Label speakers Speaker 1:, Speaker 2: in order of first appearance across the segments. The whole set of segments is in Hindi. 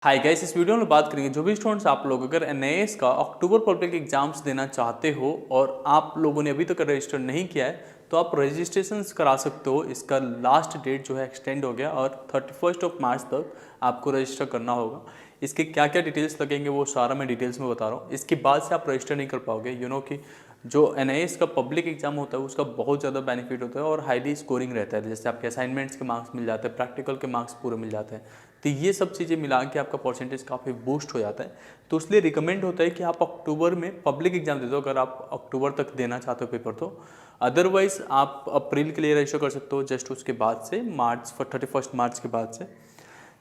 Speaker 1: हाय गाइस, इस वीडियो में बात करेंगे जो भी स्टूडेंट्स आप लोग अगर एनआईएएस का अक्टूबर पब्लिक एग्जाम्स देना चाहते हो और आप लोगों ने अभी तक रजिस्टर नहीं किया है तो आप रजिस्ट्रेशन करा सकते हो। इसका लास्ट डेट जो है एक्सटेंड हो गया और 31 मार्च तक आपको रजिस्टर करना होगा। इसके क्या क्या डिटेल्स लगेंगे वो सारा मैं डिटेल्स में बता रहा हूँ। इसके बाद से आप रजिस्टर नहीं कर पाओगे। कि जो एनआईएएस का पब्लिक एग्जाम होता है उसका बहुत ज़्यादा बेनिफिट होता है और हाईली स्कोरिंग रहता है। जैसे आपके असाइनमेंट्स के मार्क्स मिल जाते हैं, प्रैक्टिकल के मार्क्स पूरे मिल जाते हैं, तो ये सब चीज़ें मिला के आपका परसेंटेज काफ़ी बूस्ट हो जाता है। तो इसलिए रिकमेंड होता है कि आप अक्टूबर में पब्लिक एग्जाम दे दो अगर आप अक्टूबर तक देना चाहते हो पेपर। तो अदरवाइज आप अप्रैल के लिए रजिस्टर कर सकते हो, जस्ट उसके बाद से 31 मार्च के बाद से।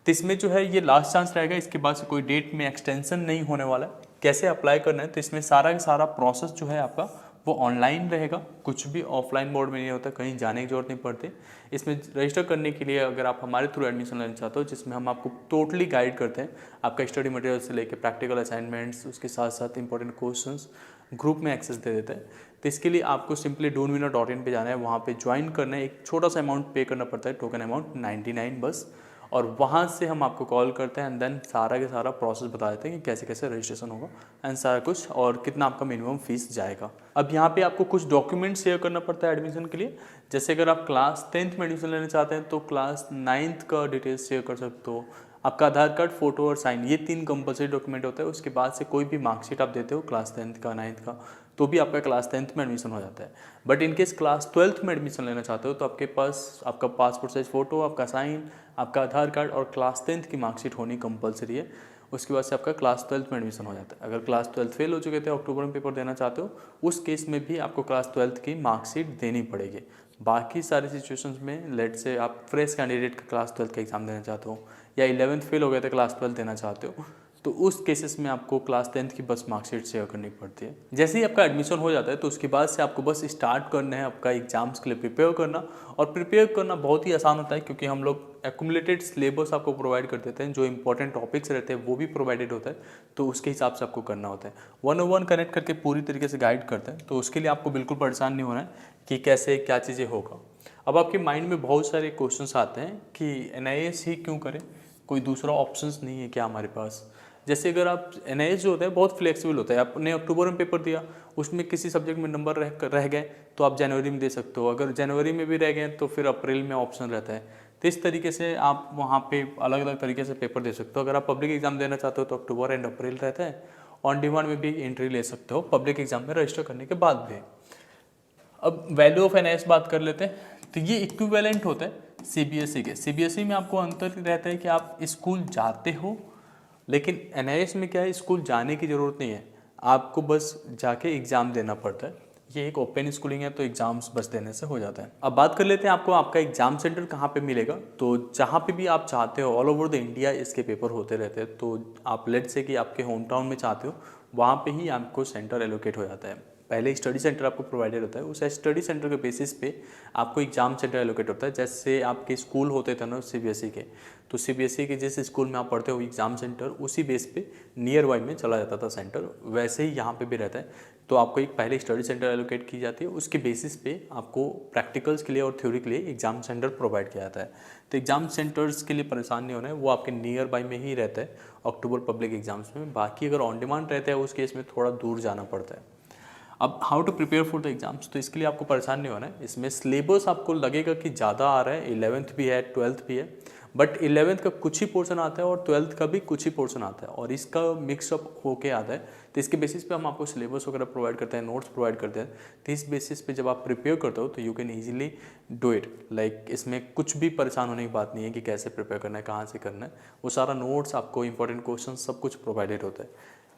Speaker 1: तो इसमें जो है ये लास्ट चांस रहेगा, इसके बाद से कोई डेट में एक्सटेंशन नहीं होने वाला है। कैसे अप्लाई करना है, तो इसमें सारा का सारा प्रोसेस जो है आपका वो ऑनलाइन रहेगा, कुछ भी ऑफलाइन मोड में नहीं होता, कहीं जाने की जरूरत नहीं पड़ती। इसमें रजिस्टर करने के लिए अगर आप हमारे थ्रू एडमिशन लेना चाहते हो, जिसमें हम आपको टोटली गाइड करते हैं, आपका स्टडी मटेरियल से लेकर प्रैक्टिकल असाइनमेंट्स, उसके साथ साथ इंपॉर्टेंट क्वेश्चंस ग्रुप में एक्सेस दे देते हैं। तो इसके लिए आपको सिंपली doonwinner.in पे जाना है, वहाँ पे ज्वाइन करना है, एक छोटा सा अमाउंट पे करना पड़ता है, टोकन अमाउंट 99 बस, और वहाँ से हम आपको कॉल करते हैं एंड देन सारा के सारा प्रोसेस बता देते हैं कि कैसे कैसे रजिस्ट्रेशन होगा एंड सारा कुछ और कितना आपका मिनिमम फीस जाएगा। अब यहाँ पे आपको कुछ डॉक्यूमेंट शेयर करना पड़ता है एडमिशन के लिए। जैसे अगर आप क्लास 10th में एडमिशन लेना चाहते हैं तो क्लास 9th का डिटेल्स शेयर कर सकते हो। आपका आधार कार्ड, फोटो और साइन, ये 3 कंपलसरी डॉक्यूमेंट होता है। उसके बाद से कोई भी मार्कशीट आप देते हो क्लास 10th का, 9th का, तो भी आपका क्लास 10th में एडमिशन हो जाता है। बट इनकेस क्लास 12th में एडमिशन लेना चाहते हो तो आपके पास आपका पासपोर्ट साइज फ़ोटो, आपका साइन, आपका आधार कार्ड और क्लास 10th की मार्कशीट होनी कंपलसरी है। उसके बाद से आपका क्लास 12th में एडमिशन हो जाता है। अगर क्लास 12th फेल हो चुके थे, अक्टूबर में पेपर देना चाहते हो, उस केस में भी आपको क्लास 12th की मार्कशीट देनी पड़ेगी। बाकी सारे सिचुएशंस में लेट से आप फ्रेश कैंडिडेट का क्लास 12th का एग्जाम देना चाहते हो या 11th फेल हो गए थे क्लास 12th देना चाहते हो, तो उस केसेस में आपको क्लास 10th की बस मार्कशीट शेयर करनी पड़ती है। जैसे ही आपका एडमिशन हो जाता है तो उसके बाद से आपको बस स्टार्ट करना है आपका एग्जाम्स के लिए प्रिपेयर करना। और प्रिपेयर करना बहुत ही आसान होता है क्योंकि हम लोग एक्यूमुलेटेड सिलेबस आपको प्रोवाइड कर देते हैं, जो इंपॉर्टेंट टॉपिक्स रहते हैं वो भी प्रोवाइडेड होता है, तो उसके हिसाब से आपको करना होता है। 101 कनेक्ट करके पूरी तरीके से गाइड करते हैं, तो उसके लिए आपको बिल्कुल परेशान नहीं होना है कि कैसे क्या चीज़ें होगा। अब आपके माइंड में बहुत सारे क्वेश्चंस आते हैं कि एनआईएएस ही क्यों करें, कोई दूसरा ऑप्शंस नहीं है क्या हमारे पास। जैसे अगर आप एनआईएएस जो होता है बहुत फ्लेक्सिबल होता है। आपने अक्टूबर में पेपर दिया, उसमें किसी सब्जेक्ट में नंबर रह गए तो आप जनवरी में दे सकते हो, अगर जनवरी में भी रह गए तो फिर अप्रैल में ऑप्शन रहता है। तो इस तरीके से आप वहाँ पे अलग अलग तरीके से पेपर दे सकते हो। अगर आप पब्लिक एग्जाम देना चाहते हो तो अक्टूबर एंड अप्रैल रहता है। ऑन डिमांड में भी एंट्री ले सकते हो पब्लिक एग्जाम में रजिस्टर करने के बाद भी। अब वैल्यू ऑफ एनआईएएस बात कर लेते हैं, तो ये इक्विवेलेंट होता है सीबीएसई के। सीबीएसई में आपको अंतर रहता है कि आप स्कूल जाते हो, लेकिन एनआईएएस में क्या है, स्कूल जाने की ज़रूरत नहीं है, आपको बस जाके एग्ज़ाम देना पड़ता है। ये एक ओपन स्कूलिंग है तो एग्ज़ाम्स बस देने से हो जाता है। अब बात कर लेते हैं आपको आपका एग्ज़ाम सेंटर कहाँ पे मिलेगा। तो जहाँ पे भी आप चाहते हो, ऑल ओवर द इंडिया इसके पेपर होते रहते हैं। तो आप लेट से कि आपके होम टाउन में चाहते हो, वहाँ पे ही आपको सेंटर एलोकेट हो जाता है। पहले स्टडी सेंटर आपको प्रोवाइडेड होता है, उस स्टडी सेंटर के बेसिस पे आपको एग्जाम सेंटर एलोकेट होता है। जैसे आपके स्कूल होते थे ना सीबीएसई के, तो सीबीएसई के जिस स्कूल में आप पढ़ते हो एग्जाम सेंटर उसी बेस पे नियर बाई में चला जाता था सेंटर, वैसे ही यहाँ पे भी रहता है। तो आपको एक पहले स्टडी सेंटर एलोकेट की जाती है, उसके बेसिस पे आपको प्रैक्टिकल्स के लिए और थ्योरी के लिए एग्जाम सेंटर प्रोवाइड किया जाता है। तो एग्जाम सेंटर्स के लिए परेशान नहीं होना है, वो आपके नियर बाई में ही रहता है अक्टूबर पब्लिक एग्जाम्स में। बाकी अगर ऑन डिमांड रहता है उस केस में थोड़ा दूर जाना पड़ता है। अब how to prepare for the exams, तो इसके लिए आपको परेशान नहीं होना है। इसमें सिलेबस आपको लगेगा कि ज़्यादा आ रहा है, 11th भी है, 12th भी है, बट 11th का कुछ ही पोर्शन आता है और 12th का भी कुछ ही पोर्शन आता है और इसका मिक्सअप होके आता है। तो इसके बेसिस पे हम आपको सिलेबस वगैरह प्रोवाइड करते हैं, नोट्स प्रोवाइड करते हैं। तो इस बेसिस पे जब आप प्रिपेयर करते हो तो you can easily do it. Like इसमें कुछ भी परेशान होने की बात नहीं है कि कैसे प्रिपेयर करना है, कहाँ से करना है। वो सारा नोट्स आपको इंपॉर्टेंट क्वेश्चन सब कुछ प्रोवाइडेड होता है,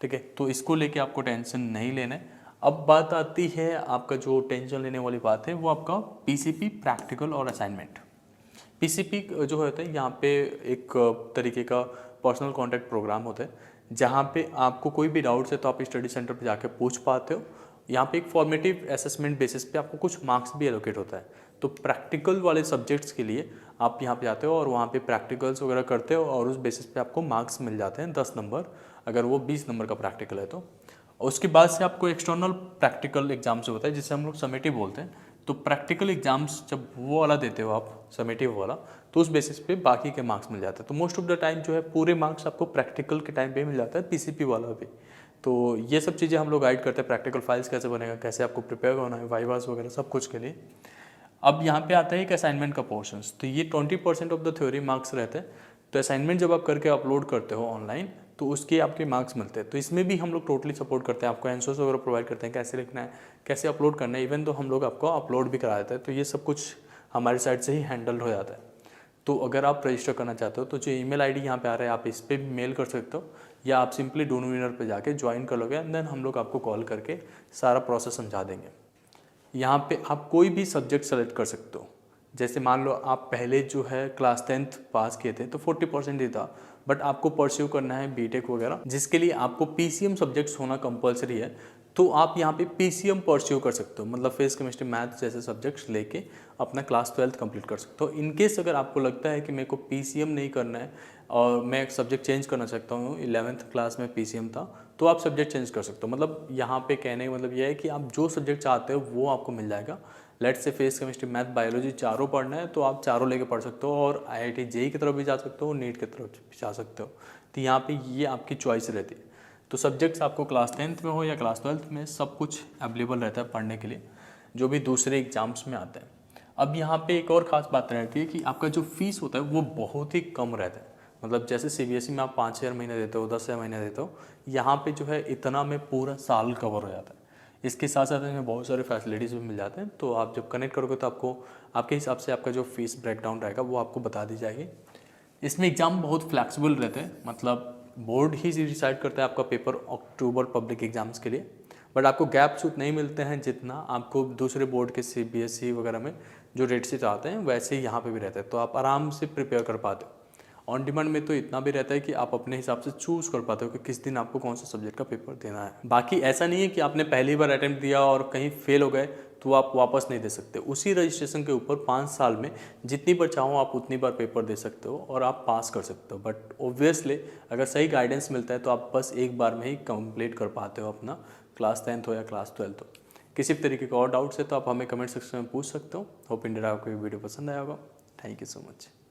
Speaker 1: ठीक है। तो इसको लेके आपको टेंशन नहीं लेना है। अब बात आती है आपका जो टेंशन लेने वाली बात है वो आपका पीसीपी, प्रैक्टिकल और असाइनमेंट। पीसीपी जो होता है यहाँ पे एक तरीके का पर्सनल कॉन्टैक्ट प्रोग्राम होता है, जहाँ पे आपको कोई भी डाउट्स है तो आप स्टडी सेंटर पे जाके पूछ पाते हो। यहाँ पे एक फॉर्मेटिव असेसमेंट बेसिस पे आपको कुछ मार्क्स भी एलोकेट होता है। तो प्रैक्टिकल वाले सब्जेक्ट्स के लिए आप यहाँ पे जाते हो और वहाँ पे प्रैक्टिकल्स वगैरह करते हो और उस बेसिस पे आपको मार्क्स मिल जाते हैं 10 नंबर, अगर वो 20 नंबर का प्रैक्टिकल है तो। उसके बाद से आपको एक्सटर्नल प्रैक्टिकल एग्जाम से होता है जिसे हम लोग समेटिव बोलते हैं। तो प्रैक्टिकल एग्जाम्स जब वो वाला देते हो आप, समेटिव वाला, तो उस बेसिस पे बाकी के मार्क्स मिल जाते हैं। तो मोस्ट ऑफ द टाइम जो है पूरे मार्क्स आपको प्रैक्टिकल के टाइम पे मिल जाता है, पीसीपी वाला भी। तो ये सब चीज़ें हम लोग गाइड करते हैं, प्रैक्टिकल फाइल्स कैसे बनेगा, कैसे आपको प्रिपेयर करना है, वाइवास वगैरह सब कुछ के लिए। अब यहाँ पे आता है एक असाइनमेंट का पोर्शंस। तो ये 20% ऑफ द थ्योरी मार्क्स रहते हैं। तो असाइनमेंट जब आप करके अपलोड करते हो ऑनलाइन, तो उसके आपके मार्क्स मिलते हैं। तो इसमें भी हम लोग टोटली सपोर्ट करते हैं, आपको आंसर्स वगैरह प्रोवाइड करते हैं, कैसे लिखना है, कैसे अपलोड करना है। इवन तो हम लोग आपको अपलोड भी करा देते हैं। तो ये सब कुछ हमारी साइड से ही हैंडल हो जाता है। तो अगर आप रजिस्टर करना चाहते हो तो जो ईमेल आईडी यहाँ पे आ रहा है, आप इस पर भी मेल कर सकते हो, या आप सिंपली डोनोविनर पे जाके ज्वाइन कर लोगे, एंड देन हम लोग आपको कॉल करके सारा प्रोसेस समझा देंगे। यहाँ पे आप कोई भी सब्जेक्ट सेलेक्ट कर सकते हो। जैसे मान लो आप पहले जो है क्लास 10th पास किए थे तो 40% ही था, बट आपको परस्यू करना है बीटेक वगैरह, जिसके लिए आपको पीसीएम सब्जेक्ट्स होना कंपलसरी है। तो आप यहाँ पे पीसीएम परस्यू कर सकते हो, मतलब फिजिक्स केमिस्ट्री मैथ्स जैसे सब्जेक्ट्स लेके अपना क्लास 12th कंप्लीट कर सकते हो। इनकेस अगर आपको लगता है कि मेरे को पीसीएम नहीं करना है और मैं एक सब्जेक्ट चेंज करना चाहता हूँ, 11th क्लास में पीसीएम था, तो आप सब्जेक्ट चेंज कर सकते हो। मतलब यहाँ पे कहने का मतलब यह है कि आप जो सब्जेक्ट चाहते हो वो आपको मिल जाएगा। Let's say physics chemistry math biology चारों पढ़ना है तो आप चारों लेके पढ़ सकते हो, और आईआईटी जेईई की तरफ भी जा सकते हो, नीट की तरफ भी जा सकते हो। तो यहाँ पे ये आपकी चॉइस रहती है। तो सब्जेक्ट्स आपको क्लास 10th में हो या क्लास 12th में, सब कुछ अवेलेबल रहता है पढ़ने के लिए, जो भी दूसरे एग्जाम्स में आते हैं। अब यहाँ पे एक और ख़ास बात रहती है कि आपका जो फीस होता है वो बहुत ही कम रहता है। मतलब जैसे सीबीएसई में आप 5,000 महीने देते हो, 10,000 महीने देते हो, यहाँ पे जो है इतना में पूरा साल कवर हो जाता है। इसके साथ साथ इसमें बहुत सारे फैसिलिटीज़ भी मिल जाते हैं। तो आप जब कनेक्ट करोगे तो आपको आपके हिसाब से आपका जो फीस ब्रेकडाउन रहेगा वो आपको बता दी जाएगी। इसमें एग्ज़ाम बहुत फ्लैक्सीबल रहते हैं, मतलब बोर्ड ही डिसाइड करता है आपका पेपर अक्टूबर पब्लिक एग्जाम्स के लिए, बट आपको गैप छूट नहीं मिलते हैं जितना आपको दूसरे बोर्ड के सीबीएसई वगैरह में जो रेट से चाहते हैं वैसे ही यहाँ पे भी रहता है। तो आप आराम से प्रिपेयर कर पाते हो। ऑन डिमांड में तो इतना भी रहता है कि आप अपने हिसाब से चूज़ कर पाते हो कि किस दिन आपको कौन सा सब्जेक्ट का पेपर देना है। बाकी ऐसा नहीं है कि आपने पहली बार अटेम्प्ट दिया और कहीं फेल हो गए तो आप वापस नहीं दे सकते। उसी रजिस्ट्रेशन के ऊपर 5 साल में जितनी बार चाहो आप उतनी बार पेपर दे सकते हो और आप पास कर सकते हो। बट ऑब्वियसली अगर सही गाइडेंस मिलता है तो आप बस एक बार में ही कंप्लीट कर पाते हो अपना, क्लास 10th हो या क्लास 12th हो। किसी भी तरीके का और डाउट्स है तो आप हमें कमेंट सेक्शन में पूछ सकते हो। होप इंडिया आपको वीडियो पसंद आया होगा। Thank you so much.